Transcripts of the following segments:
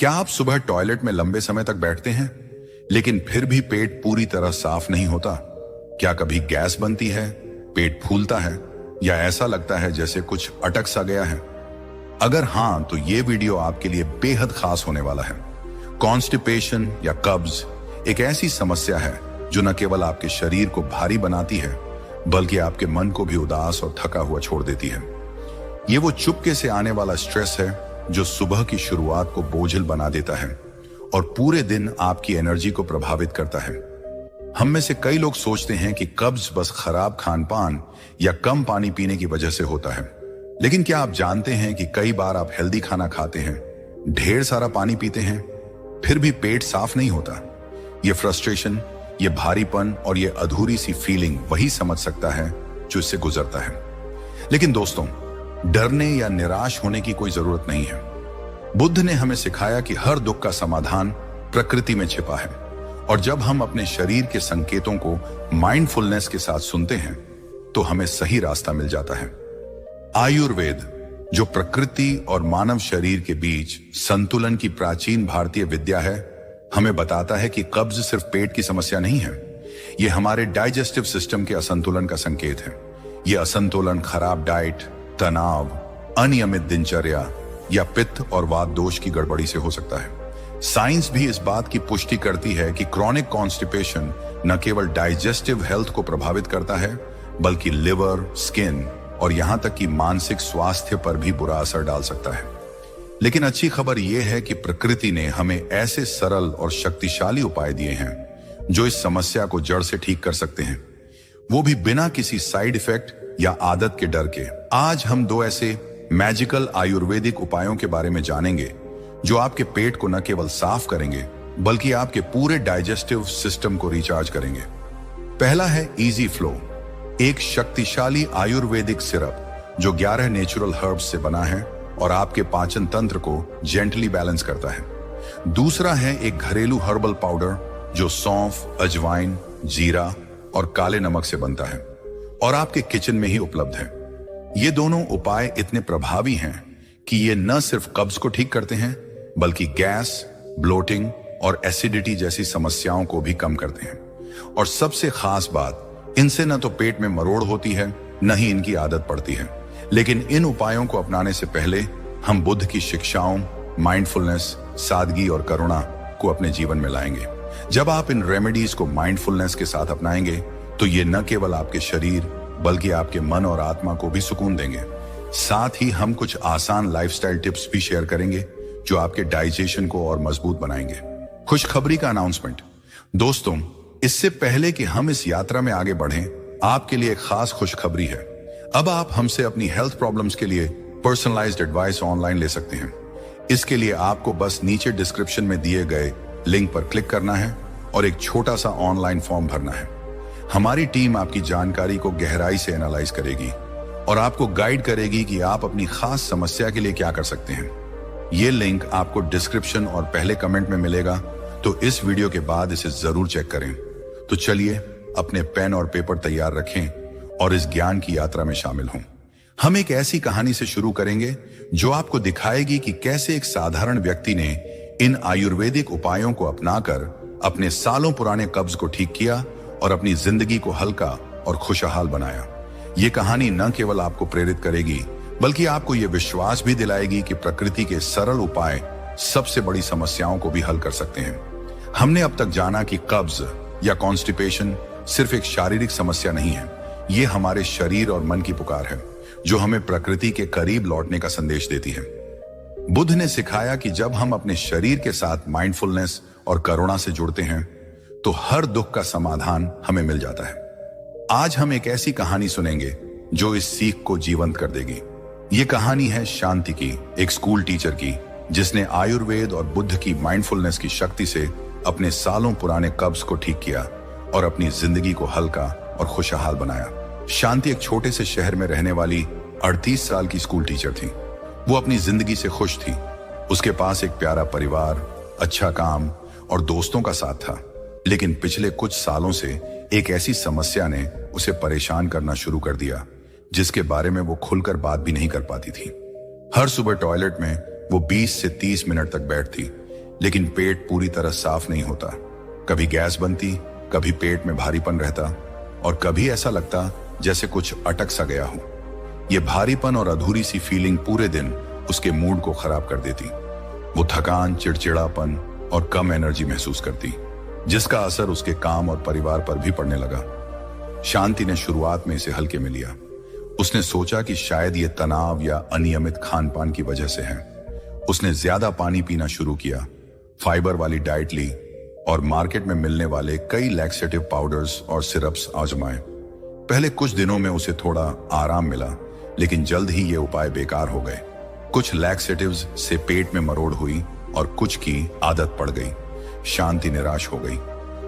क्या आप सुबह टॉयलेट में लंबे समय तक बैठते हैं लेकिन फिर भी पेट पूरी तरह साफ नहीं होता? क्या कभी गैस बनती है, पेट फूलता है या ऐसा लगता है जैसे कुछ अटक सा गया है? अगर हां, तो ये वीडियो आपके लिए बेहद खास होने वाला है। कॉन्स्टिपेशन या कब्ज एक ऐसी समस्या है जो न केवल आपके शरीर को भारी बनाती है बल्कि आपके मन को भी उदास और थका हुआ छोड़ देती है। ये वो चुपके से आने वाला स्ट्रेस है जो सुबह की शुरुआत को बोझिल बना देता है और पूरे दिन आपकी एनर्जी को प्रभावित करता है। हम में से कई लोग सोचते हैं कि कब्ज बस खराब खान पान या कम पानी पीने की वजह से होता है, लेकिन क्या आप जानते हैं कि कई बार आप हेल्दी खाना खाते हैं, ढेर सारा पानी पीते हैं, फिर भी पेट साफ नहीं होता? ये फ्रस्ट्रेशन, ये भारीपन और ये अधूरी सी फीलिंग वही समझ सकता है जो इससे गुजरता है। लेकिन दोस्तों, डरने या निराश होने की कोई जरूरत नहीं है। बुद्ध ने हमें सिखाया कि हर दुख का समाधान प्रकृति में छिपा है, और जब हम अपने शरीर के संकेतों को माइंडफुलनेस के साथ सुनते हैं तो हमें सही रास्ता मिल जाता है। आयुर्वेद, जो प्रकृति और मानव शरीर के बीच संतुलन की प्राचीन भारतीय विद्या है, हमें बताता है कि कब्ज सिर्फ पेट की समस्या नहीं है, यह हमारे डाइजेस्टिव सिस्टम के असंतुलन का संकेत है। यह असंतुलन खराब डाइट, तनाव, अनियमित दिनचर्या या पित्त और वात दोष की गड़बड़ी से हो सकता है। साइंस भी इस बात की पुष्टि करती है कि क्रॉनिक कॉन्स्टिपेशन न केवल डाइजेस्टिव हेल्थ को प्रभावित करता है बल्कि लिवर, स्किन और यहां तक कि मानसिक स्वास्थ्य पर भी बुरा असर डाल सकता है। लेकिन अच्छी खबर यह है कि प्रकृति ने हमें ऐसे सरल और शक्तिशाली उपाय दिए हैं जो इस समस्या को जड़ से ठीक कर सकते हैं, वो भी बिना किसी साइड इफेक्ट या आदत के डर के। आज हम दो ऐसे मैजिकल आयुर्वेदिक उपायों के बारे में जानेंगे जो आपके पेट को न केवल साफ करेंगे बल्कि आपके पूरे डाइजेस्टिव सिस्टम को रिचार्ज करेंगे। पहला है इजी फ्लो, एक शक्तिशाली आयुर्वेदिक सिरप जो 11 नेचुरल हर्ब्स से बना है और आपके पाचन तंत्र को जेंटली बैलेंस करता है। दूसरा है एक घरेलू हर्बल पाउडर जो सौंफ, अजवाइन, जीरा और काले नमक से बनता है और आपके किचन में ही उपलब्ध है। ये दोनों उपाय इतने प्रभावी हैं कि ये न सिर्फ कब्ज को ठीक करते हैं बल्कि गैस, ब्लोटिंग और एसिडिटी जैसी समस्याओं को भी कम करते हैं। और सबसे खास बात, इनसे न तो पेट में मरोड़ होती है न ही इनकी आदत पड़ती है। लेकिन इन उपायों को अपनाने से पहले हम बुद्ध की शिक्षाओं, माइंडफुलनेस, सादगी और करुणा को अपने जीवन में लाएंगे। जब आप इन रेमेडीज को माइंडफुलनेस के साथ अपनाएंगे तो ये न केवल आपके शरीर बल्कि आपके मन और आत्मा को भी सुकून देंगे। साथ ही हम कुछ आसान लाइफस्टाइल टिप्स भी शेयर करेंगे जो आपके डाइजेशन को और मजबूत बनाएंगे। खुशखबरी का अनाउंसमेंट। दोस्तों, इससे पहले कि हम इस यात्रा में आगे बढ़ें, आपके लिए एक खास खुशखबरी है। अब आप हमसे अपनी हेल्थ प्रॉब्लम्स के लिए पर्सनलाइज्ड एडवाइस ऑनलाइन ले सकते हैं। इसके लिए आपको बस नीचे डिस्क्रिप्शन में दिए गए लिंक पर क्लिक करना है और एक छोटा सा ऑनलाइन फॉर्म भरना है। हमारी टीम आपकी जानकारी को गहराई से एनालाइज करेगी और आपको गाइड करेगी कि आप अपनी खास समस्या के लिए क्या कर सकते हैं। ये लिंक आपको डिस्क्रिप्शन और पहले कमेंट में मिलेगा, तो इस वीडियो के बाद इसे जरूर चेक करें। तो चलिए अपने पेन और पेपर तैयार रखें और इस ज्ञान की यात्रा में शामिल हों। हम एक ऐसी कहानी से शुरू करेंगे जो आपको दिखाएगी कि कैसे एक साधारण व्यक्ति ने इन आयुर्वेदिक उपायों को अपनाकर अपने सालों पुराने कब्ज को ठीक किया और अपनी जिंदगी को हल्का और खुशहाल बनाया। ये कहानी न केवल आपको प्रेरित करेगी बल्कि आपको यह विश्वास भी दिलाएगी कि प्रकृति के सरल उपाय सबसे बड़ी समस्याओं को भी हल कर सकते हैं। हमने अब तक जाना कि कब्ज या कॉन्स्टिपेशन सिर्फ एक शारीरिक समस्या नहीं है, ये हमारे शरीर और मन की पुकार है जो हमें प्रकृति के करीब लौटने का संदेश देती है। बुद्ध ने सिखाया कि जब हम अपने शरीर के साथ माइंडफुलनेस और करुणा से जुड़ते हैं तो हर दुख का समाधान हमें मिल जाता है। आज हम एक ऐसी कहानी सुनेंगे जो इस सीख को जीवंत कर देगी। ये कहानी है शांति की, एक स्कूल टीचर की जिसने आयुर्वेद और बुद्ध की माइंडफुलनेस की शक्ति से अपने सालों पुराने कब्ज को ठीक किया और अपनी जिंदगी को हल्का और खुशहाल बनाया। शांति एक छोटे से शहर में रहने वाली 38 साल की स्कूल टीचर थी। वो अपनी जिंदगी से खुश थी। उसके पास एक प्यारा परिवार, अच्छा काम और दोस्तों का साथ था। लेकिन पिछले कुछ सालों से एक ऐसी समस्या ने उसे परेशान करना शुरू कर दिया जिसके बारे में वो खुलकर बात भी नहीं कर पाती थी। हर सुबह टॉयलेट में वो 20 से 30 मिनट तक बैठती, लेकिन पेट पूरी तरह साफ नहीं होता। कभी गैस बनती, कभी पेट में भारीपन रहता और कभी ऐसा लगता जैसे कुछ अटक सा गया हो। यह भारीपन और अधूरी सी फीलिंग पूरे दिन उसके मूड को खराब कर देती। वो थकान, चिड़चिड़ापन और कम एनर्जी महसूस करती, जिसका असर उसके काम और परिवार पर भी पड़ने लगा। शांति ने शुरुआत में इसे हल्के में लिया। उसने सोचा कि शायद ये तनाव या अनियमित खान पान की वजह से है। उसने ज्यादा पानी पीना शुरू किया, फाइबर वाली डाइट ली और मार्केट में मिलने वाले कई लैक्सेटिव पाउडर्स और सिरप्स आजमाए। पहले कुछ दिनों में उसे थोड़ा आराम मिला, लेकिन जल्द ही ये उपाय बेकार हो गए। कुछ लैक्सेटिव्स से पेट में मरोड़ हुई और कुछ की आदत पड़ गई। शांति निराश हो गई।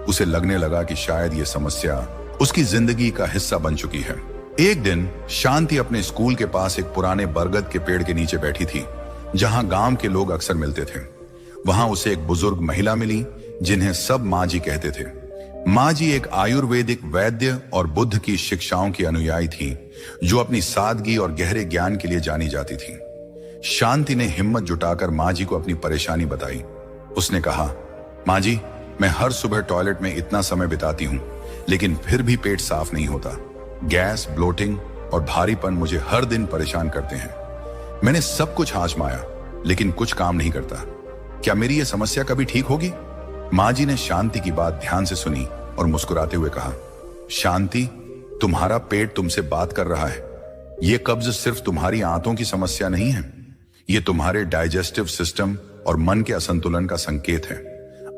उसे लगने लगा कि शायद ये समस्या उसकी जिंदगी का हिस्सा बन चुकी है। एक दिन शांति अपने स्कूल के पास एक पुराने बरगद के पेड़ के नीचे बैठी थी, जहां गांव के लोग अक्सर मिलते थे। वहां उसे एक बुजुर्ग महिला मिली जिन्हें सब माँ जी कहते थे। माँ जी एक आयुर्वेदिक वैद्य और बुद्ध की शिक्षाओं की अनुयायी थी, जो अपनी सादगी और गहरे ज्ञान के लिए जानी जाती थी। शांति ने हिम्मत जुटाकर माँ जी को अपनी परेशानी बताई। उसने कहा, माँ जी, मैं हर सुबह टॉयलेट में इतना समय बिताती हूँ, लेकिन फिर भी पेट साफ नहीं होता। गैस, ब्लोटिंग और भारीपन मुझे हर दिन परेशान करते हैं। मैंने सब कुछ आजमाया, लेकिन कुछ काम नहीं करता। क्या मेरी यह समस्या कभी ठीक होगी? माँ जी ने शांति की बात ध्यान से सुनी और मुस्कुराते हुए कहा, शांति, तुम्हारा पेट तुमसे बात कर रहा है। यह कब्ज सिर्फ तुम्हारी आंतों की समस्या नहीं है, यह तुम्हारे डाइजेस्टिव सिस्टम और मन के असंतुलन का संकेत है।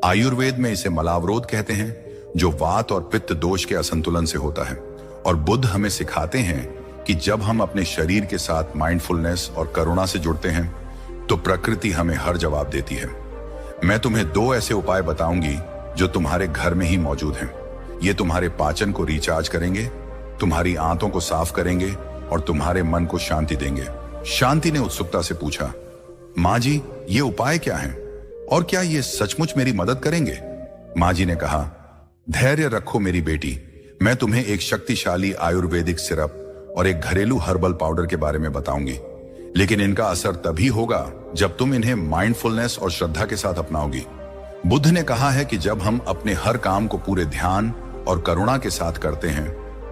आयुर्वेद में इसे मलावरोध कहते हैं, जो वात और पित्त दोष के असंतुलन से होता है। और बुद्ध हमें सिखाते हैं कि जब हम अपने शरीर के साथ माइंडफुलनेस और करुणा से जुड़ते हैं, तो प्रकृति हमें हर जवाब देती है। मैं तुम्हें 2 ऐसे उपाय बताऊंगी जो तुम्हारे घर में ही मौजूद हैं। ये तुम्हारे पाचन को रिचार्ज करेंगे, तुम्हारी आंतों को साफ करेंगे और तुम्हारे मन को शांति देंगे। शांति ने उत्सुकता से पूछा, माँ जी, ये उपाय क्या हैं? और क्या ये सचमुच मेरी मदद करेंगे? माँ जी ने कहा, धैर्य रखो मेरी बेटी, मैं तुम्हें एक शक्तिशाली आयुर्वेदिक सिरप और एक घरेलू हर्बल पाउडर के बारे में बताऊंगी, लेकिन इनका असर तभी होगा जब तुम इन्हें माइंडफुलनेस और श्रद्धा के साथ अपनाओगी। बुद्ध ने कहा है कि जब हम अपने हर काम को पूरे ध्यान और करुणा के साथ करते हैं,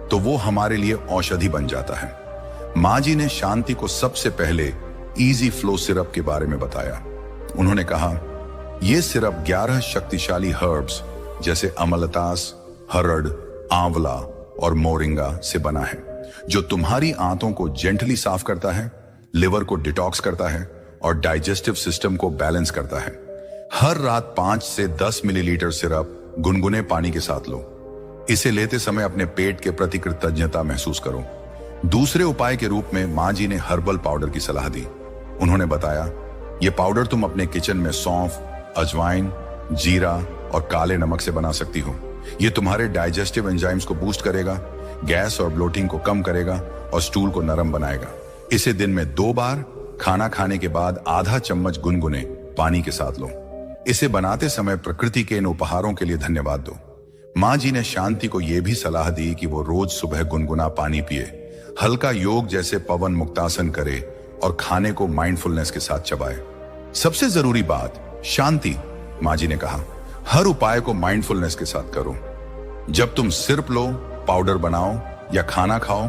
तो वो हमारे लिए औषधि बन जाता है। माँ जी ने शांति को सबसे पहले इजी फ्लो सिरप के बारे में बताया। उन्होंने कहा, यह सिरप 11 शक्तिशाली हर्ब्स जैसे अमलतास, हरड़, आंवला और मोरिंगा से बना है, जो तुम्हारी आंतों को जेंटली साफ करता है, लिवर को डिटॉक्स करता है और डाइजेस्टिव सिस्टम को बैलेंस करता है। हर रात 5 से 10 मिलीलीटर सिरप गुनगुने पानी के साथ लो। इसे लेते समय अपने पेट के प्रति कृतज्ञता महसूस करो। दूसरे उपाय के रूप में माँ जी ने हर्बल पाउडर की सलाह दी। उन्होंने बताया, यह पाउडर तुम अपने किचन में सौंफ, अजवाइन, जीरा और काले नमक से बना सकती हो। यह तुम्हारे डाइजेस्टिव एंजाइम्स को बूस्ट करेगा, गैस और ब्लोटिंग को कम करेगा और स्टूल को नरम बनाएगा। इसे दिन में 2 बार, खाना खाने के बाद आधा चम्मच गुनगुने पानी के साथ लो। इसे बनाते समय प्रकृति के इन उपहारों के लिए धन्यवाद दो। माँ जी ने शांति को यह भी सलाह दी कि वो रोज सुबह गुनगुना पानी पिए, हल्का योग जैसे पवन मुक्तासन करे और खाने को माइंडफुलनेस के साथ चबाए। सबसे जरूरी बात, शांति, माँ जी ने कहा, हर उपाय को माइंडफुलनेस के साथ करो। जब तुम सिरप लो, पाउडर बनाओ या खाना खाओ,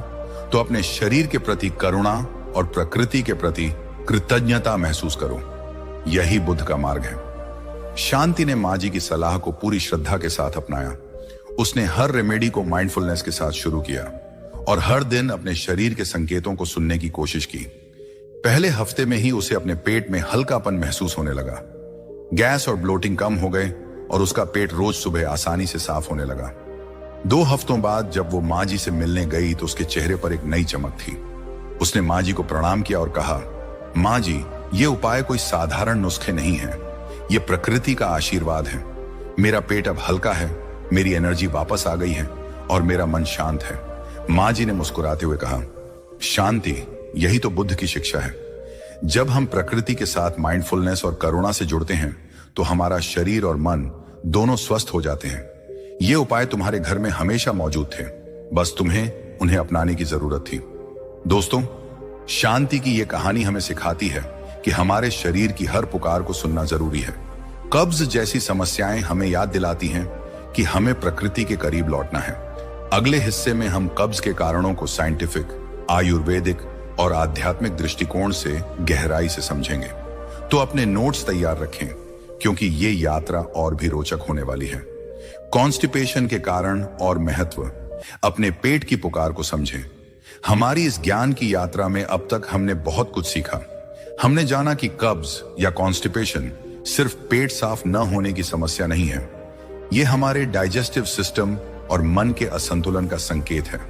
तो अपने शरीर के प्रति करुणा और प्रकृति के प्रति कृतज्ञता महसूस करो। यही बुद्ध का मार्ग है। शांति ने माँ जी की सलाह को पूरी श्रद्धा के साथ अपनाया। उसने हर रेमेडी को माइंडफुलनेस के साथ शुरू किया और हर दिन अपने शरीर के संकेतों को सुनने की कोशिश की। पहले हफ्ते में ही उसे अपने पेट में हल्कापन महसूस होने लगा। गैस और ब्लोटिंग कम हो गए और उसका पेट रोज सुबह आसानी से साफ होने लगा। 2 हफ्तों बाद जब वो माँ जी से मिलने गई तो उसके चेहरे पर एक नई चमक थी। उसने माँ जी को प्रणाम किया और कहा, माँ जी, ये उपाय कोई साधारण नुस्खे नहीं है, ये प्रकृति का आशीर्वाद है। मेरा पेट अब हल्का है, मेरी एनर्जी वापस आ गई है और मेरा मन शांत है। माँ जी ने मुस्कुराते हुए कहा, शांति, यही तो बुद्ध की शिक्षा है। जब हम प्रकृति के साथ माइंडफुलनेस और करुणा से जुड़ते हैं, तो हमारा शरीर और मन दोनों स्वस्थ हो जाते हैं। ये उपाय तुम्हारे घर में हमेशा मौजूद थे, बस तुम्हें उन्हें अपनाने की जरूरत थी। दोस्तों, शांति की यह कहानी हमें सिखाती है कि हमारे शरीर की हर पुकार को सुनना जरूरी है। कब्ज जैसी समस्याएं हमें याद दिलाती हैं कि हमें प्रकृति के करीब लौटना है। अगले हिस्से में हम कब्ज के कारणों को साइंटिफिक, आयुर्वेदिक और आध्यात्मिक दृष्टिकोण से गहराई से समझेंगे। तो अपने नोट्स तैयार रखें, क्योंकि ये यात्रा और भी रोचक होने वाली है। कॉन्स्टिपेशन के कारण और महत्व, अपने पेट की पुकार को समझें। हमारी इस ज्ञान की यात्रा में अब तक हमने बहुत कुछ सीखा। हमने जाना कि कब्ज या कॉन्स्टिपेशन सिर्फ पेट साफ न होने की समस्या नहीं है, ये हमारे डाइजेस्टिव सिस्टम और मन के असंतुलन का संकेत है,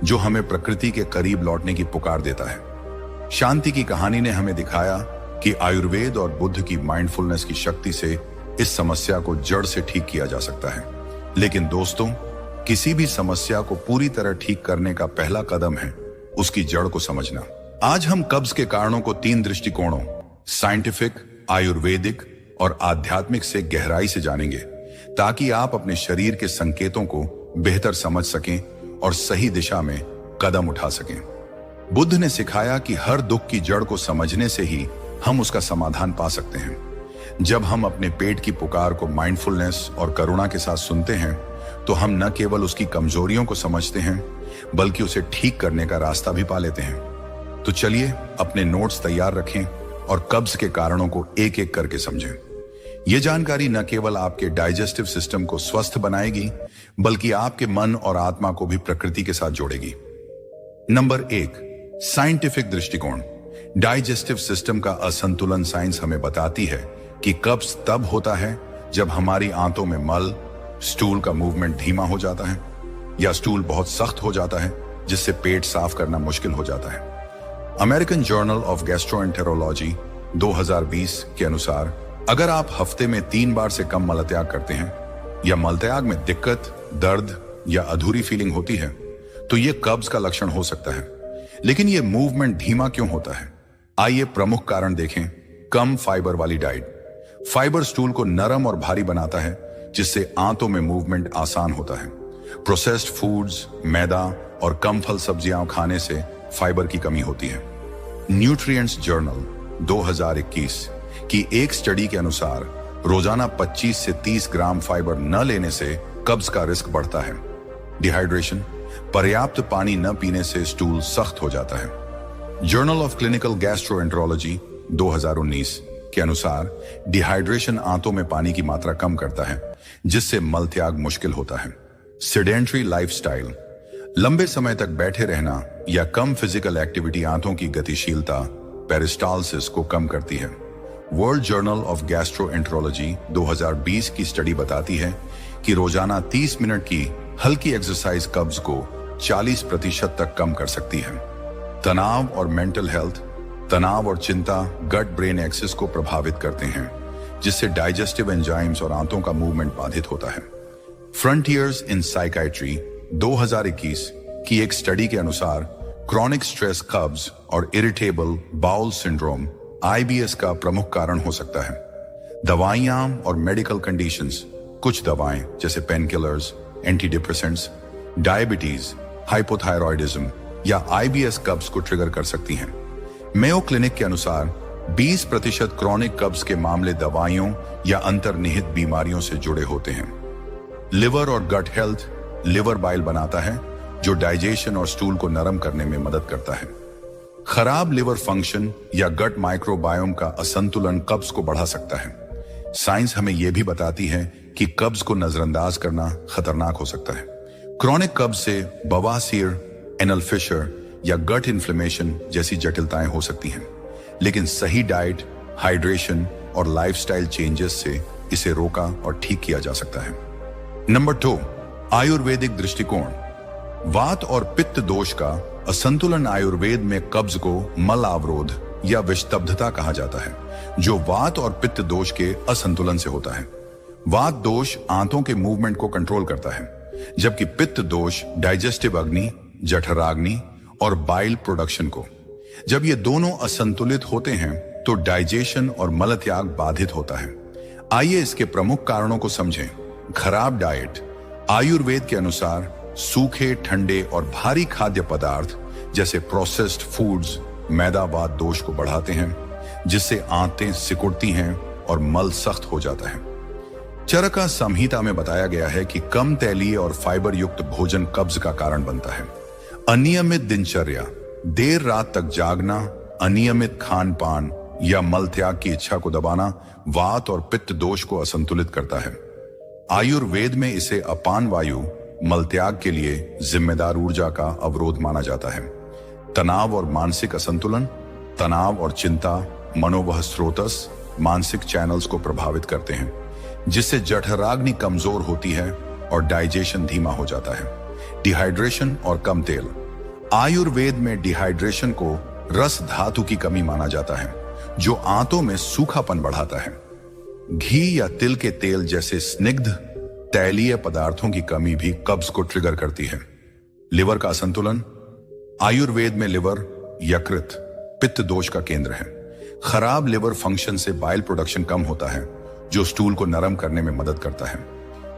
जो हमें प्रकृति के करीब लौटने की पुकार देता है। शांति की कहानी ने हमें दिखाया कि आयुर्वेद और बुद्ध की माइंडफुलनेस की शक्ति से इस समस्या को जड़ से ठीक किया जा सकता है। लेकिन दोस्तों, किसी भी समस्या को पूरी तरह ठीक करने का पहला कदम है उसकी जड़ को समझना। आज हम कब्ज के कारणों को 3 दृष्टिकोणों, साइंटिफिक, आयुर्वेदिक और आध्यात्मिक से गहराई से जानेंगे, ताकि आप अपने शरीर के संकेतों को बेहतर समझ सकें और सही दिशा में कदम उठा सकें। बुद्ध ने सिखाया कि हर दुख की जड़ को समझने से ही हम उसका समाधान पा सकते हैं। जब हम अपने पेट की पुकार को माइंडफुलनेस और करुणा के साथ सुनते हैं, तो हम न केवल उसकी कमजोरियों को समझते हैं, बल्कि उसे ठीक करने का रास्ता भी पा लेते हैं। तो चलिए अपने नोट्स तैयार रखें और कब्ज के कारणों को एक एक करके समझें। यह जानकारी न केवल आपके डाइजेस्टिव सिस्टम को स्वस्थ बनाएगी, बल्कि आपके मन और आत्मा को भी प्रकृति के साथ जोड़ेगी। नंबर 1, साइंटिफिक दृष्टिकोण। डाइजेस्टिव सिस्टम का असंतुलन साइंस हमें बताती है कि कब्ज तब होता है जब हमारी आंतों में मल, स्टूल का मूवमेंट धीमा हो जाता है, या स्टूल बहुत सख्त हो जाता है, जिससे पेट साफ करना मुश्किल हो जाता है। अमेरिकन जर्नल ऑफ गैस्ट्रोएंटेरोलॉजी 2020 के अनुसार, अगर आप हफ्ते में 3 बार से कम मलत्याग करते हैं, या मलत्याग में दिक्कत, दर्द या अधूरी फीलिंग होती है, तो यह कब्ज का लक्षण हो सकता है। लेकिन यह मूवमेंट धीमा क्यों होता है? आइए प्रमुख कारण देखें। कम फाइबर वाली डाइट। फाइबर स्टूल को नरम और भारी बनाता है, जिससे आंतों में मूवमेंट आसान होता है। प्रोसेस्ड फूड्स, मैदा और कम फल सब्जियां खाने से फाइबर की कमी होती है। न्यूट्रिएंट्स जर्नल 2021 की एक स्टडी के अनुसार, रोजाना 25 से 30 ग्राम फाइबर न लेने से कब्ज का रिस्क बढ़ता है। डिहाइड्रेशन, पर्याप्त पानी न पीने से स्टूल सख्त हो जाता है। जर्नल ऑफ क्लिनिकल गैस्ट्रोएंटेरोलॉजी 2019 के अनुसार, डिहाइड्रेशन आंतों में पानी की मात्रा कम करता है, जिससे मलत्याग मुश्किल होता है। सेडेंट्री लाइफस्टाइल, लंबे समय तक बैठे रहना या कम फिजिकल एक्टिविटी आंतों की गतिशीलता, पेरिस्टालसिस को कम करती है। वर्ल्ड जर्नल ऑफ गैस्ट्रोएंटेरोलॉजी 2020 की स्टडी बताती है कि रोजाना 30 मिनट की हल्की एक्सरसाइज कब्ज को 40% तक कम कर सकती है। तनाव और मेंटल हेल्थ, तनाव और चिंता गट ब्रेन एक्सिस को प्रभावित करते हैं, जिससे डाइजेस्टिव एंजाइम्स और आंतों का मूवमेंट बाधित होता है। फ्रंटियर्स इन साइकाइट्री 2021 की एक स्टडी के अनुसार, क्रॉनिक स्ट्रेस कब्ज और इरिटेबल बाउल सिंड्रोम IBS का प्रमुख कारण हो सकता है। दवाइयां और मेडिकल कंडीशंस, कुछ दवाएं जैसे pain killers, anti depressants, diabetes, hypothyroidism या IBS कब्ज को ट्रिगर कर सकती हैं। मेयो क्लिनिक के अनुसार 20% क्रॉनिक कब्ज के मामले दवाइयों या अंतर्निहित बीमारियों से जुड़े होते हैं। लिवर और गट हेल्थ, लिवर बाइल बनाता है, जो डाइजेशन और स्टूल को नरम करने में मदद करता है। खराब लिवर फंक्शन या गट माइक्रोबायोम का असंतुलन कब्ज को बढ़ा सकता है। साइंस हमें यह भी बताती है कि कब्ज को नजरअंदाज करना खतरनाक हो सकता है। क्रॉनिक कब्ज से बवासीर, एनल फिशर या गट इन्फ्लेमेशन जैसी जटिलताएं हो सकती हैं, लेकिन सही डाइट, हाइड्रेशन और लाइफस्टाइल चेंजेस से इसे रोका और ठीक किया जा सकता है। नंबर 2, आयुर्वेदिक दृष्टिकोण। वात और पित्त दोष का असंतुलन आयुर्वेद में कब्ज को मल अवरोध या विषतब्धता कहा जाता है, जो वात और पित्त दोष के असंतुलन से होता है। वात दोष आंतों के मूवमेंट को कंट्रोल करता है, जबकि पित्त दोष डाइजेस्टिव अग्नि, जठराग्नि और बाइल प्रोडक्शन को। जब ये दोनों असंतुलित होते हैं तो डाइजेशन और मलत्याग बाधित होता है। आइए इसके प्रमुख कारणों को समझें। खराब डाइट। आयुर्वेद के अनुसार सूखे, ठंडे और भारी खाद्य पदार्थ जैसे प्रोसेस्ड फूड्स मैदावात दोष को बढ़ाते हैं, जिससे आंतें सिकुड़ती हैं और मल सख्त हो जाता है। चरका संहिता में बताया गया है कि कम तैलीय और फाइबर युक्त भोजन कब्ज का कारण बनता है। अनियमित दिनचर्या, देर रात तक जागना, अनियमित खान पान या मल त्याग की इच्छा को दबाना वात और पित्त दोष को असंतुलित करता है। आयुर्वेद में इसे अपान वायु मल त्याग के लिए जिम्मेदार ऊर्जा का अवरोध माना जाता है। तनाव और मानसिक असंतुलन, तनाव और चिंता मनोवह स्रोतस मानसिक चैनल्स को प्रभावित करते हैं, जिससे जठराग्नि कमजोर होती है और डाइजेशन धीमा हो जाता है। डिहाइड्रेशन और कम तेल, आयुर्वेद में डिहाइड्रेशन को रस धातु की कमी माना जाता है, जो आंतों में सूखापन बढ़ाता है। घी या तिल के तेल जैसे स्निग्ध तैलीय पदार्थों की कमी भी कब्ज को ट्रिगर करती है। लिवर का असंतुलन, आयुर्वेद में लिवर यकृत पित्त दोष का केंद्र है। खराब लिवर फंक्शन से बाइल प्रोडक्शन कम होता है, जो स्टूल को नरम करने में मदद करता है।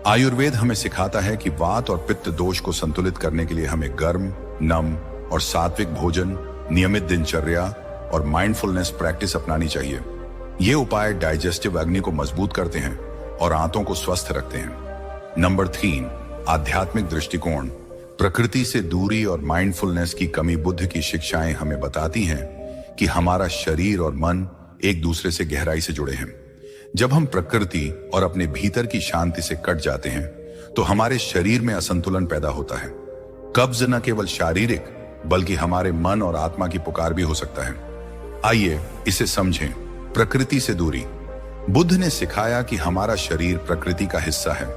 आयुर्वेद हमें सिखाता है कि वात और पित्त दोष को संतुलित करने के लिए हमें गर्म, नम और सात्विक भोजन, नियमित दिनचर्या और माइंडफुलनेस प्रैक्टिस अपनानी चाहिए। ये उपाय डाइजेस्टिव अग्नि को मजबूत करते हैं और आंतों को स्वस्थ रखते हैं। नंबर 3, आध्यात्मिक दृष्टिकोण। प्रकृति से दूरी और माइंडफुलनेस की कमी बुद्ध की शिक्षाएं हमें बताती हैं कि हमारा शरीर और मन एक दूसरे से गहराई से जुड़े हैं। जब हम प्रकृति और अपने भीतर की शांति से कट जाते हैं तो हमारे शरीर में असंतुलन पैदा होता है। कब्ज न केवल शारीरिक बल्कि हमारे मन और आत्मा की पुकार भी हो सकता है। आइए इसे समझें। प्रकृति से दूरी। बुद्ध ने सिखाया कि हमारा शरीर प्रकृति का हिस्सा है।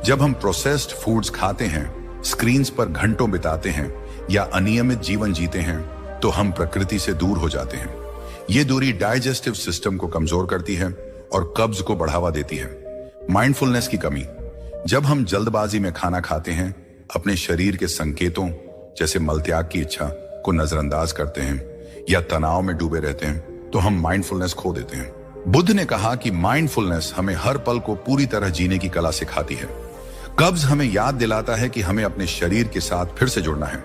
जब हम प्रोसेस्ड फूड्स खाते हैं, स्क्रीन्स पर घंटों बिताते हैं या अनियमित जीवन जीते हैं तो हम प्रकृति से दूर हो जाते हैं। ये दूरी डाइजेस्टिव सिस्टम को कमजोर करती है और कब्ज को बढ़ावा देती है। माइंडफुलनेस की कमी। जब हम जल्दबाजी में खाना खाते हैं, अपने शरीर के संकेतों जैसे मलत्याग की इच्छा को नजरअंदाज करते हैं या तनाव में डूबे रहते हैं तो हम माइंडफुलनेस खो देते हैं। बुद्ध ने कहा कि माइंडफुलनेस हमें हर पल को पूरी तरह जीने की कला सिखाती है। कब्ज हमें याद दिलाता है कि हमें अपने शरीर के साथ फिर से जुड़ना है।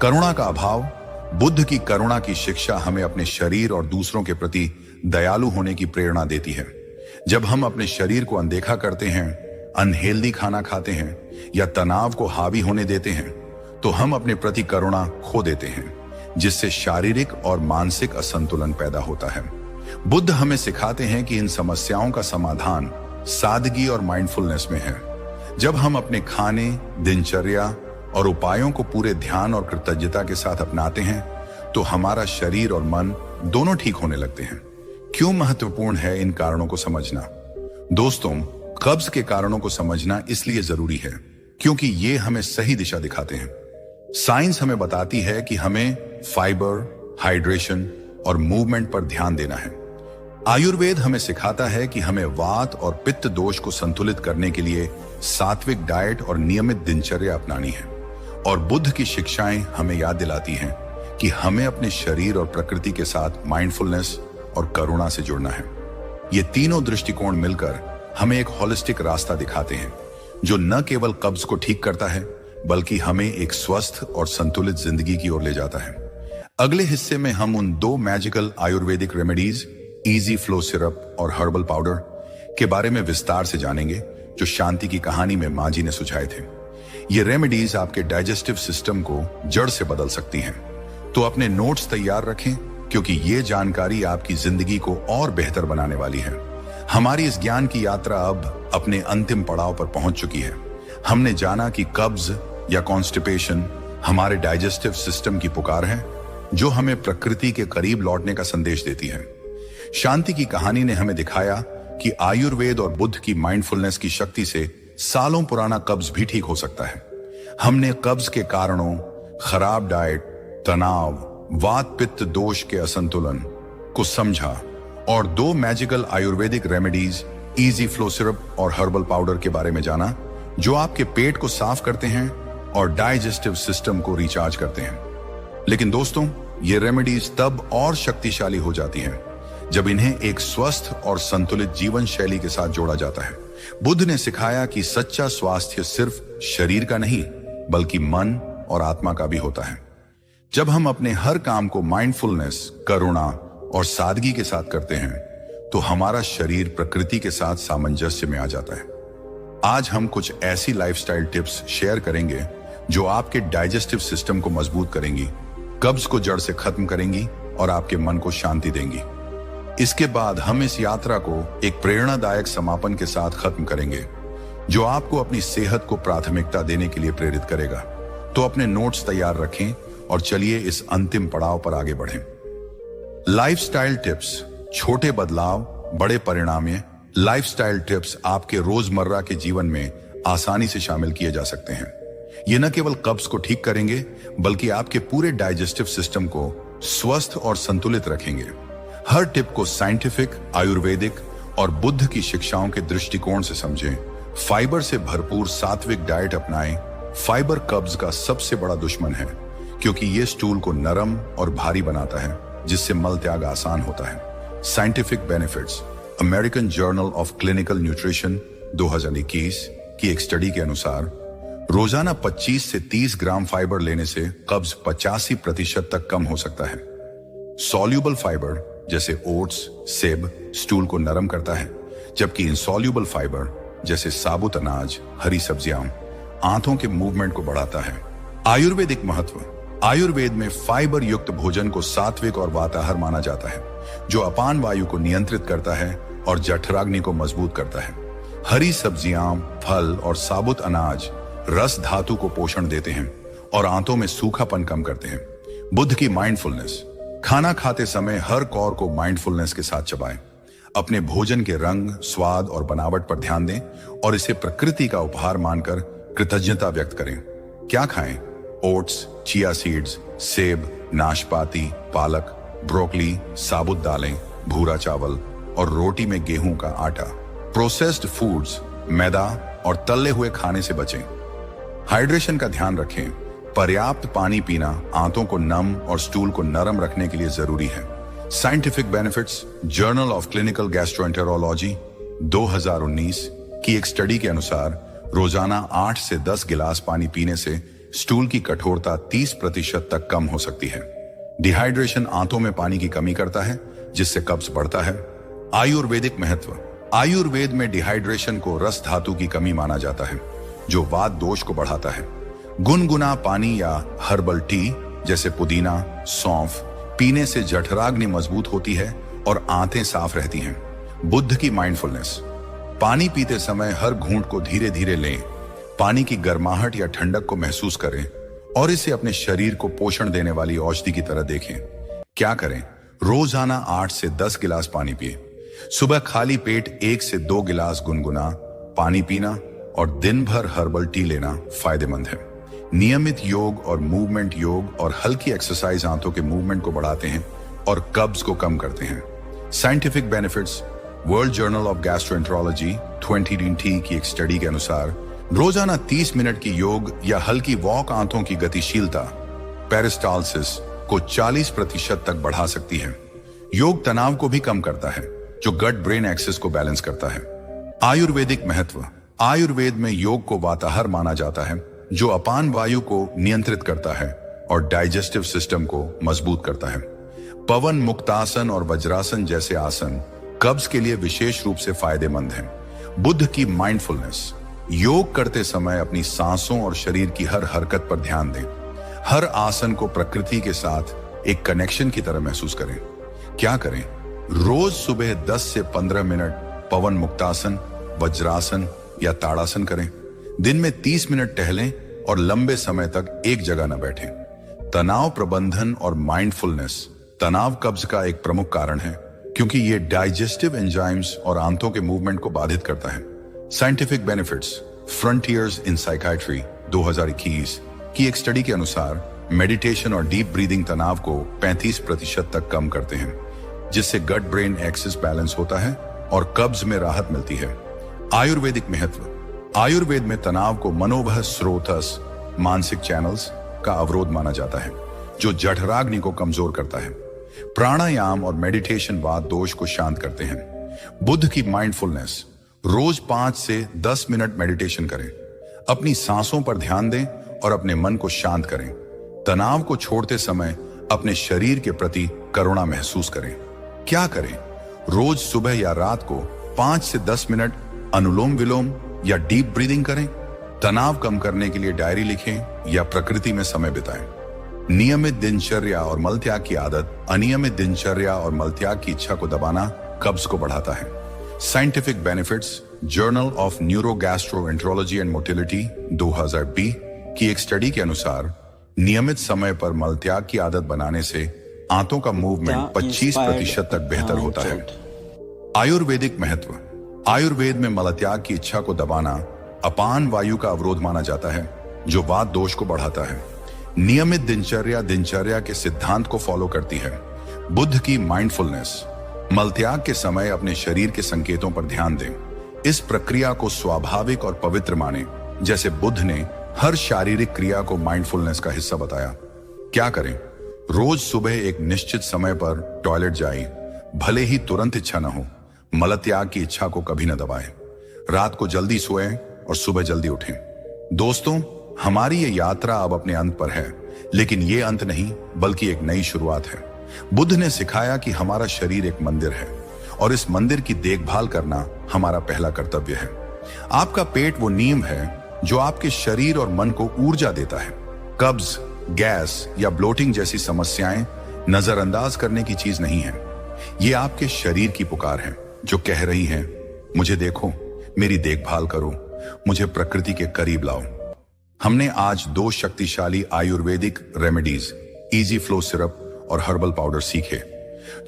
करुणा का अभाव। बुद्ध की करुणा की शिक्षा हमें अपने शरीर और दूसरों के प्रति दयालु होने की प्रेरणा देती है। जब हम अपने शरीर को अनदेखा करते हैं, अनहेल्दी खाना खाते हैं या तनाव को हावी होने देते हैं तो हम अपने प्रति करुणा खो देते हैं, जिससे शारीरिक और मानसिक असंतुलन पैदा होता है। बुद्ध हमें सिखाते हैं कि इन समस्याओं का समाधान सादगी और माइंडफुलनेस में है। जब हम अपने खाने, दिनचर्या और उपायों को पूरे ध्यान और कृतज्ञता के साथ अपनाते हैं तो हमारा शरीर और मन दोनों ठीक होने लगते हैं। क्यों महत्वपूर्ण है इन कारणों को समझना? दोस्तों, कब्ज के कारणों को समझना इसलिए जरूरी है क्योंकि ये हमें सही दिशा दिखाते हैं। साइंस हमें बताती है कि हमें फाइबर, हाइड्रेशन और मूवमेंट पर ध्यान देना है। आयुर्वेद हमें सिखाता है कि हमें वात और पित्त दोष को संतुलित करने के लिए सात्विक डाइट और नियमित दिनचर्या अपनानी है। और बुद्ध की शिक्षाएं हमें याद दिलाती हैं कि हमें अपने शरीर और प्रकृति के साथ माइंडफुलनेस और करुणा से जुड़ना है। ये तीनों दृष्टिकोण मिलकर हमें एक होलिस्टिक रास्ता दिखाते हैं जो न केवल कब्ज को ठीक करता है बल्कि हमें एक स्वस्थ और संतुलित जिंदगी की ओर ले जाता है। अगले हिस्से में हम उन 2 magical Ayurvedic remedies, easy flow syrup और हर्बल पाउडर के बारे में विस्तार से जानेंगे जो शांति की कहानी में माँ जी ने सुझाए थे। ये रेमेडीज आपके डाइजेस्टिव सिस्टम को जड़ से बदल सकती हैं। तो अपने नोट्स तैयार रखें क्योंकि ये जानकारी आपकी जिंदगी को और बेहतर बनाने वाली है। हमारी इस ज्ञान की यात्रा अब अपने अंतिम पड़ाव पर पहुंच चुकी है। हमने जाना कि कब्ज या कॉन्स्टिपेशन हमारे डाइजेस्टिव सिस्टम की पुकार है जो हमें प्रकृति के करीब लौटने का संदेश देती है। शांति की कहानी ने हमें दिखाया कि आयुर्वेद और बुद्ध की माइंडफुलनेस की शक्ति से सालों पुराना कब्ज भी ठीक हो सकता है। हमने कब्ज के कारणों, खराब डाइट, तनाव, वात पित्त दोष के असंतुलन को समझा और 2 magical Ayurvedic remedies, easy flow syrup और हर्बल पाउडर के बारे में जाना जो आपके पेट को साफ करते हैं और डाइजेस्टिव सिस्टम को रिचार्ज करते हैं। लेकिन दोस्तों, ये रेमेडीज तब और शक्तिशाली हो जाती हैं जब इन्हें एक स्वस्थ और संतुलित जीवन शैली के साथ जोड़ा जाता है। बुद्ध ने सिखाया कि सच्चा स्वास्थ्य सिर्फ शरीर का नहीं बल्कि मन और आत्मा का भी होता है। जब हम अपने हर काम को माइंडफुलनेस, करुणा और सादगी के साथ करते हैं तो हमारा शरीर प्रकृति के साथ सामंजस्य में आ जाता है। आज हम कुछ ऐसी लाइफस्टाइल टिप्स शेयर करेंगे जो आपके डाइजेस्टिव सिस्टम को मजबूत करेंगी, कब्ज को जड़ से खत्म करेंगी और आपके मन को शांति देंगी। इसके बाद हम इस यात्रा को एक प्रेरणादायक समापन के साथ खत्म करेंगे जो आपको अपनी सेहत को प्राथमिकता देने के लिए प्रेरित करेगा। तो अपने नोट्स तैयार रखें और चलिए इस अंतिम पड़ाव पर आगे बढ़ें। लाइफस्टाइल टिप्स, छोटे बदलाव बड़े परिणाम। लाइफस्टाइल टिप्स आपके रोजमर्रा के जीवन में आसानी से शामिल किए जा सकते हैं। ये न केवल कब्ज को ठीक करेंगे बल्कि आपके पूरे डाइजेस्टिव सिस्टम को स्वस्थ और संतुलित रखेंगे। हर टिप को साइंटिफिक, आयुर्वेदिक और बुद्ध की शिक्षाओं के दृष्टिकोण से समझें। फाइबर से भरपूर सात्विक डाइट अपनाएं। फाइबर कब्ज का सबसे बड़ा दुश्मन है क्योंकि ये स्टूल को नरम और भारी बनाता है जिससे मल त्याग आसान होता है। Scientific benefits, American journal of clinical nutrition 2021 की एक स्टडी के अनुसार रोजाना 25 से 30 ग्राम फाइबर लेने से कब्ज 85% तक कम हो सकता है। सॉल्यूबल फाइबर जैसे ओट्स, सेब स्टूल को नरम करता है, जबकि इनसॉल्यूबल फाइबर जैसे साबुत अनाज, हरी सब्जियां आंतों के मूवमेंट को बढ़ाता है। आयुर्वेदिक महत्व, आयुर्वेद में फाइबर युक्त भोजन को सात्विक और वाताहार माना जाता है जो अपान वायु को नियंत्रित करता है और जठराग्नि को मजबूत करता है। हरी सब्जियां, फल और साबुत अनाज रस धातु को पोषण देते हैं और आंतों में सूखापन कम करते हैं। बुद्ध की माइंडफुलनेस, खाना खाते समय हर कौर को माइंडफुलनेस के साथ चबाएं। अपने भोजन के रंग, स्वाद और बनावट पर ध्यान दें और इसे प्रकृति का उपहार मानकर कृतज्ञता व्यक्त करें। क्या खाएं? ओट्स, चिया सीड्स, सेब, नाशपाती, पालक, ब्रोकली, साबुत दालें, भूरा चावल और रोटी में गेहूं का आटा। प्रोसेस्ड फूड्स, मैदा और तले हुए खाने से बचें। हाइड्रेशन का ध्यान रखें। पर्याप्त पानी पीना आंतों को नम और स्टूल को नरम रखने के लिए जरूरी है। Scientific benefits, journal of clinical gastroenterology 2019 की एक स्टडी के अनुसार रोजाना 8 से 10 गिलास पानी पीने से स्टूल की कठोरता 30% तक कम हो सकती है। डिहाइड्रेशन आंतों में पानी की कमी करता है जिससे कब्ज बढ़ता है। आयुर्वेदिक महत्व, आयुर्वेद में डिहाइड्रेशन को रस धातु की कमी माना जाता है जो वात दोष को बढ़ाता है। गुनगुना पानी या हर्बल टी जैसे पुदीना, सौंफ पीने से जठराग्नि मजबूत होती है और आंतें साफ रहती हैं। बुद्ध की माइंडफुलनेस, पानी पीते समय हर घूंट को धीरे धीरे लें। पानी की गर्माहट या ठंडक को महसूस करें और इसे अपने शरीर को पोषण देने वाली औषधि की तरह देखें। क्या करें? रोजाना 8 से 10 गिलास पानी पिए। सुबह खाली पेट 1 से 2 गिलास गुनगुना पानी पीना और दिन भर हर्बल टी लेना फायदेमंद है। नियमित योग और मूवमेंट, योग और हल्की एक्सरसाइज आंतों के मूवमेंट को बढ़ाते हैं और कब्ज को कम करते हैं। Scientific benefits, world journal of gastroenterology 2020 की एक स्टडी के अनुसार रोजाना 30 मिनट की योग या हल्की वॉक आंतों की गतिशीलता, पेरिस्टालसिस को 40% तक बढ़ा सकती है। योग तनाव को भी कम करता है जो गट ब्रेन एक्सिस को बैलेंस करता है। आयुर्वेदिक महत्व, आयुर्वेद में योग को वाताहार माना जाता है जो अपान वायु को नियंत्रित करता है और डाइजेस्टिव सिस्टम को मजबूत करता है। पवन मुक्तासन और वज्रासन जैसे आसन कब्ज के लिए विशेष रूप से फायदेमंद हैं। बुद्ध की माइंडफुलनेस, योग करते समय अपनी सांसों और शरीर की हर हरकत पर ध्यान दें। हर आसन को प्रकृति के साथ एक कनेक्शन की तरह महसूस करें। क्या करें? रोज सुबह 10 से 15 मिनट पवन मुक्तासन, वज्रासन या ताड़ासन करें। दिन में 30 मिनट टहलें और लंबे समय तक एक जगह न बैठें। तनाव प्रबंधन और माइंडफुलनेस, तनाव कब्ज का एक प्रमुख कारण है क्योंकि ये डाइजेस्टिव एंजाइम्स और आंतों के मूवमेंट को बाधित करता है। साइंटिफिक बेनिफिट्स, फ्रंटियर्स इन साइकाइट्री 2021 की एक स्टडी के अनुसार मेडिटेशन और डीप ब्रीदिंग तनाव को 35% तक कम करते हैं जिससे गट ब्रेन एक्सिस बैलेंस होता है और कब्ज में राहत मिलती है। आयुर्वेदिक महत्व, आयुर्वेद में तनाव को मनोवह स्रोतस, मानसिक चैनल्स का अवरोध माना जाता है जो जठराग्नि को कमजोर करता है। प्राणायाम और मेडिटेशन वात दोष को शांत करते हैं। बुद्ध की माइंडफुलनेस, रोज 5 से 10 मिनट मेडिटेशन करें। अपनी सांसों पर ध्यान दें और अपने मन को शांत करें। तनाव को छोड़ते समय अपने शरीर के प्रति करुणा महसूस करें। क्या करें? रोज सुबह या रात को 5 से 10 मिनट अनुलोम विलोम या डीप ब्रीदिंग करें। तनाव कम करने के लिए डायरी लिखें या प्रकृति में समय बिताएं। नियमित दिनचर्या और मलत्याग की आदत। अनियमित दिनचर्या और मलत्याग की इच्छा को दबाना कब्ज को बढ़ाता है। Scientific benefits. Journal of neurogastroenterology and motility 2020 की एक स्टडी के अनुसार नियमित समय पर मलत्याग की आदत बनाने से आंतों का मूवमेंट 25% तक बेहतर होता है। आयुर्वेदिक महत्व। आयुर्वेद में मलत्याग की इच्छा को दबाना अपान वायु का अवरोध माना जाता है, जो वात दोष को बढ़ाता है। नियमित दिनचर्या के सिद्धांत को फॉलो करती है। बुद्ध की माइंडफुलनेस। मलत्याग के समय अपने शरीर के संकेतों पर ध्यान दें। इस प्रक्रिया को स्वाभाविक और पवित्र माने, जैसे बुद्ध ने हर शारीरिक क्रिया को माइंडफुलनेस का हिस्सा बताया। क्या करें? रोज सुबह एक निश्चित समय पर टॉयलेट जाएं, भले ही तुरंत इच्छा न हो। मलत्याग की इच्छा को कभी न दबाएं। रात को जल्दी सोएं और सुबह जल्दी उठें। दोस्तों, हमारी ये यात्रा अब अपने अंत पर है, लेकिन ये अंत नहीं बल्कि एक नई शुरुआत है। बुद्ध ने सिखाया कि हमारा शरीर एक मंदिर है और इस मंदिर की देखभाल करना हमारा पहला कर्तव्य है। आपका पेट वो नींव है जो आपके शरीर और मन को ऊर्जा देता है। कब्ज, गैस या ब्लोटिंग जैसी समस्याएं नजरअंदाज करने की चीज नहीं है। ये आपके शरीर की पुकार है जो कह रही है, मुझे देखो, मेरी देखभाल करो, मुझे प्रकृति के करीब लाओ। हमने आज 2 शक्तिशाली Ayurvedic remedies, easy flow syrup और हर्बल पाउडर सीखे,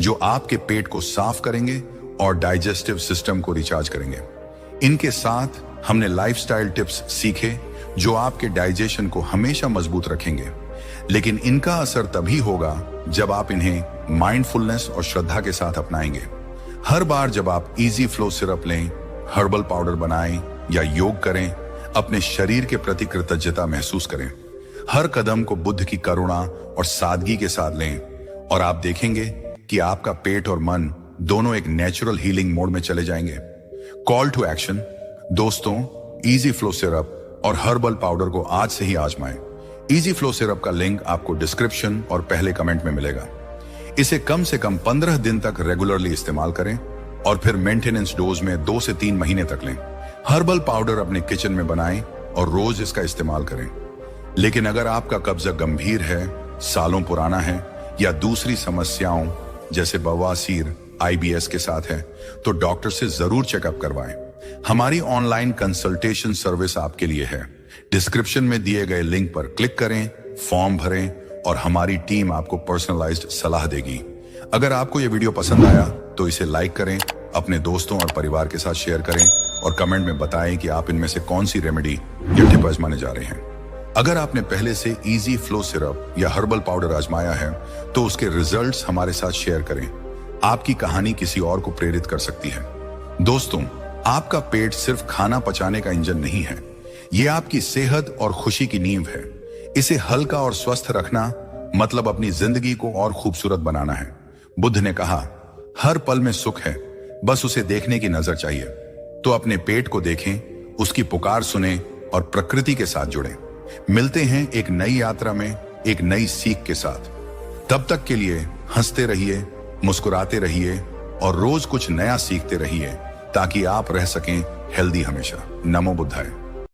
जो आपके पेट को साफ करेंगे और डाइजेस्टिव सिस्टम को रिचार्ज करेंगे। इनके साथ हमने लाइफस्टाइल टिप्स सीखे जो आपके डाइजेशन को हमेशा मजबूत रखेंगे, लेकिन इनका असर तभी होगा जब आप इन्हें माइंडफुलनेस और श्रद्धा के साथ अपनाएंगे। हर बार जब आप इजी फ्लो सिरप लें, हर्बल पाउडर बनाएं या योग करें, अपने शरीर के प्रति कृतज्ञता महसूस करें। हर कदम को बुद्ध की करुणा और सादगी के साथ लें और आप देखेंगे कि आपका पेट और मन दोनों एक नेचुरल हीलिंग मोड में चले जाएंगे। Call to action. दोस्तों, इजी फ्लो सिरप और हर्बल पाउडर को आज से ही आजमाएं। इजी फ्लो सिरप का लिंक आपको डिस्क्रिप्शन और पहले कमेंट में मिलेगा। इसे कम से कम 15 दिन तक रेगुलरली इस्तेमाल करें और फिर मेंटेनेंस डोज में 2 से 3 महीने तक लें। हर्बल पाउडर अपने किचन में बनाएं और रोज इसका इस्तेमाल करें। लेकिन अगर आपका कब्जा गंभीर है, सालों पुराना है या दूसरी समस्याओं जैसे बवासीर, IBS के साथ है, तो डॉक्टर से जरूर चेकअप करवाएं। हमारी ऑनलाइन कंसल्टेशन सर्विस आपके लिए है। डिस्क्रिप्शन में दिए गए लिंक पर क्लिक करें, फॉर्म भरें और हमारी टीम आपको पर्सनलाइज्ड सलाह देगी। अगर आपको यह वीडियो पसंद आया तो इसे लाइक करें, अपने दोस्तों और परिवार के साथ शेयर करें और कमेंट में बताएं कि आप इनमें से कौन सी रेमेडी या टिप आजमाने जा रहे हैं। अगर आपने पहले से इजी फ्लो सिरप या हर्बल पाउडर आजमाया है तो उसके रिजल्ट्स हमारे साथ शेयर करें। आपकी कहानी किसी और को प्रेरित कर सकती है। दोस्तों, आपका पेट सिर्फ खाना पचाने का इंजन नहीं है, यह आपकी सेहत और खुशी की नींव है। इसे हल्का और स्वस्थ रखना मतलब अपनी जिंदगी को और खूबसूरत बनाना है। बुद्ध ने कहा, हर पल में सुख है, बस उसे देखने की नजर चाहिए। तो अपने पेट को देखें, उसकी पुकार सुने और प्रकृति के साथ जुड़ें। मिलते हैं एक नई यात्रा में एक नई सीख के साथ। तब तक के लिए हंसते रहिए, मुस्कुराते रहिए और रोज कुछ नया सीखते रहिए ताकि आप रह सकें हेल्दी हमेशा। नमो बुद्धाय।